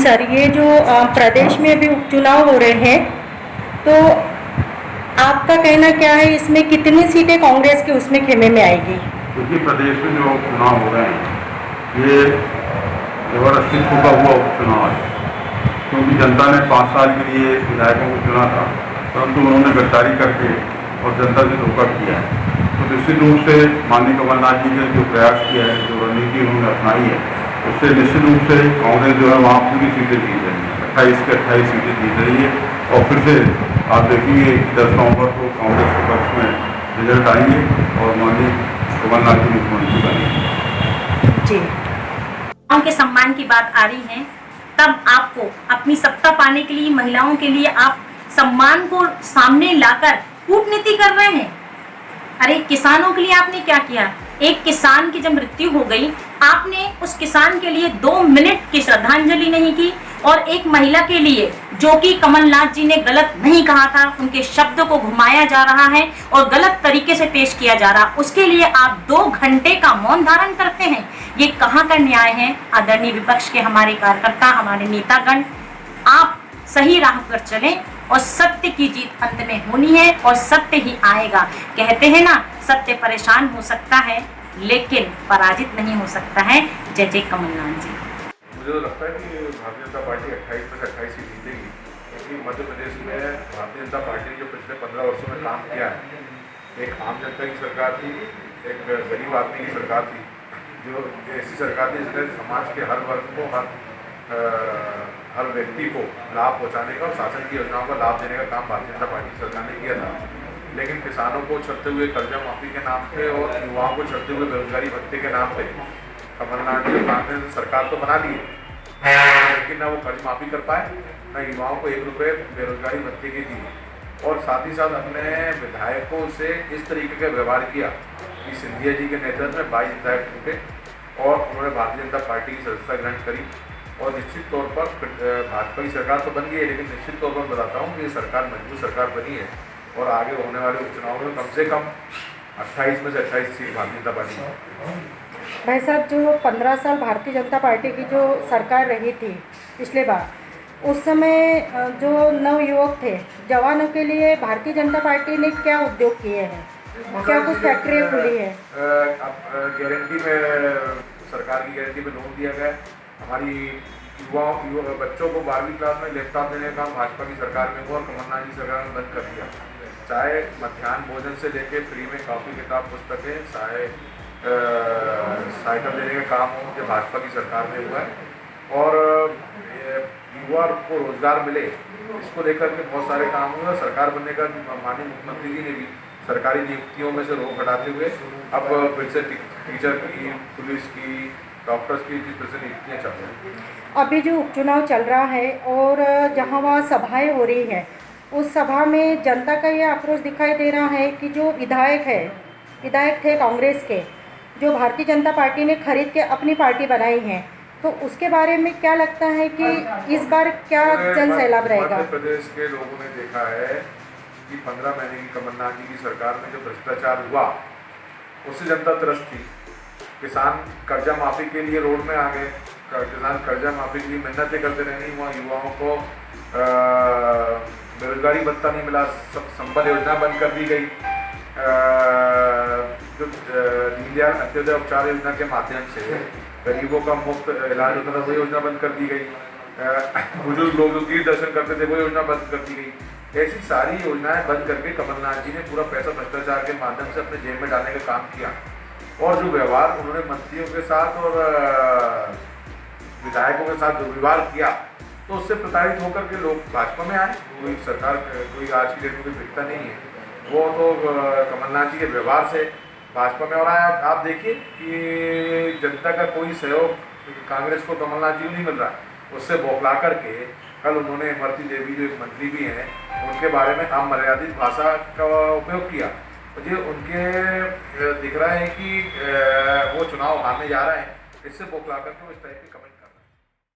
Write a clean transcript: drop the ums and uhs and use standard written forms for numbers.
Sir, ये जो प्रदेश में अभी उपचुनाव हो रहे हैं, तो आपका कहना क्या है, इसमें कितनी सीटें कांग्रेस के उसमें खेमे में आएगी? क्योंकि प्रदेश में जो चुनाव हो रहे हैं ये जबरदस्ती छुपा हुआ उपचुनाव है, क्योंकि जनता ने 5 साल के लिए विधायकों को चुना था, परंतु उन्होंने गद्दारी करके और जनता से धोखा किया है। तो निश्चित रूप से माननीय कमलनाथ जी ने जो प्रयास किया है, जो रणनीति उन्होंने अपनाई है, उससे निश्चित रूप से कांग्रेस जो है वहाँ पूरी सीटें जीत रही है, 28 के 28 सीटें जीत रही है। और फिर से आप देखेंगे 10 नवंबर को कांग्रेस के पक्ष में रिजल्ट आएंगे और माननीय कमलनाथ जी मुख्यमंत्री बनेंगे। जी, के सम्मान की बात आ रही है, तब आपको अपनी सत्ता पाने के लिए, महिलाओं के लिए आप सम्मान को सामने लाकर कूटनीति कर रहे हैं। अरे किसानों के लिए आपने क्या किया? एक किसान की जब मृत्यु हो गई, आपने उस किसान के लिए 2 मिनट की श्रद्धांजलि नहीं की। और एक महिला के लिए, जो कि कमलनाथ जी ने गलत नहीं कहा था, उनके शब्दों को घुमाया जा रहा है और गलत तरीके से पेश किया जा रहा, उसके लिए आप 2 घंटे का मौन धारण करते हैं। ये कहाँ का न्याय है? आदरणीय विपक्ष के हमारे कार्यकर्ता, हमारे नेतागण, आप सही राह पर चलें और सत्य की जीत अंत में होनी है और सत्य ही आएगा। कहते हैं ना, सत्य परेशान हो सकता है लेकिन पराजित नहीं हो सकता है। जय जय कमलनाथ जी। मुझे तो लगता है कि भारतीय जनता पार्टी 28 में से 28 सीट जीतेगी, क्योंकि मध्य प्रदेश में भारतीय जनता पार्टी ने जो पिछले 15 वर्षों में काम किया है, एक आम जनता की सरकार थी, एक गरीब आदमी की सरकार थी, जो ऐसी सरकार थी जिसने समाज के हर वर्ग को, हर व्यक्ति को लाभ पहुंचाने का और शासन की योजनाओं का लाभ देने का काम भारतीय जनता पार्टी की सरकार ने किया था। लेकिन किसानों को छटते हुए कर्जा माफी के नाम पे और युवाओं को छटते हुए बेरोजगारी भत्ते के नाम पे कमलनाथ जी कांग्रेस ने सरकार तो बना ली है, लेकिन ना वो कर्ज माफी कर पाए, ना युवाओं को 1 रुपये बेरोजगारी भत्ते के दिए। और साथ ही साथ अपने विधायकों से इस तरीके का व्यवहार किया कि सिंधिया जी के नेतृत्व में 22 विधायक टूटे और उन्होंने भारतीय जनता पार्टी की सदस्यता ग्रहण करी। और निश्चित तौर पर भाजपा की सरकार तो बन गई है, लेकिन निश्चित तौर पर बताता हूँ कि ये सरकार मजबूत सरकार बनी है और आगे होने वाले उपचुनाव में कम से कम 28 में से 28 सीट भारतीय जनता पार्टी। भाई साहब, जो 15 साल भारतीय जनता पार्टी की जो सरकार रही थी पिछले बार, उस समय जो नवयुवक थे, जवानों के लिए भारतीय जनता पार्टी ने क्या उद्योग किए हैं? क्या कुछ फैक्ट्रियाँ खुली है? गारंटी में, सरकार की गारंटी में लोन दिया गया। हमारी बच्चों को 12वीं क्लास में लैपटॉप देने का काम भाजपा की सरकार में हुआ और कमलनाथ की सरकार ने बंद कर दिया। चाहे मध्याह्न भोजन से लेके फ्री में कॉपी किताब पुस्तकें, चाहे साइकिल देने का काम हो, जो भाजपा की सरकार में हुआ है। और युवा को रोजगार मिले, इसको लेकर के बहुत सारे काम हुए और सरकार बनने का माननीय मुख्यमंत्री जी ने भी सरकारी नियुक्तियों में से रोक हटाते हुए अब फिर से टीचर की, पुलिस की, डॉक्टर्स की जिस तरह से नियुक्तियाँ चल रही हैं। अभी जो उपचुनाव चल रहा है और जहां वहाँ सभाएं हो रही हैं, उस सभा में जनता का ये आक्रोश दिखाई दे रहा है कि जो विधायक थे कांग्रेस के, जो भारतीय जनता पार्टी ने खरीद के अपनी पार्टी बनाई है, तो उसके बारे में क्या लगता है कि इस बार क्या जन सैलाब रहेगा? मध्य प्रदेश के लोगों ने देखा है कि 15 महीने की कमलनाथ जी की सरकार में जो भ्रष्टाचार हुआ, उससे जनता त्रस्त थी। किसान कर्जा माफी के लिए रोड में आ गए, किसान कर्जा माफी के लिए मेहनतें करते रहे, वहाँ युवाओं को बेरोजगारी भत्ता नहीं मिला, संबल योजना बंद कर दी गई। जो दीनदयाल अंत्योदय उपचार योजना के माध्यम से गरीबों का मुफ्त इलाज होता था, वो योजना बंद कर दी गई। बुजुर्ग लोग जो तीर्थ दर्शन करते थे, वो योजना बंद कर दी गई। ऐसी सारी योजनाएं बंद करके कमलनाथ जी ने पूरा पैसा भ्रष्टाचार के माध्यम से अपने जेब में डालने का काम किया। और जो व्यवहार उन्होंने मंत्रियों के साथ और विधायकों के साथ जो व्यवहार किया, तो उससे प्रताड़ित होकर के लोग भाजपा में आए। कोई सरकार, कोई आज की डेट में कोई दिखता नहीं है, वो तो कमलनाथ जी के व्यवहार से भाजपा में। और आप देखिए कि जनता का कोई सहयोग कांग्रेस को कमलनाथ जी को नहीं मिल रहा, उससे बौखला करके कल उन्होंने इमरती देवी जो एक मंत्री भी हैं, उनके बारे में अमर्यादित भाषा का उपयोग किया। मुझे उनके दिख रहा है कि वो चुनाव हारने जा रहे हैं, इससे बौखला करके वो इस टाइप की कमेंट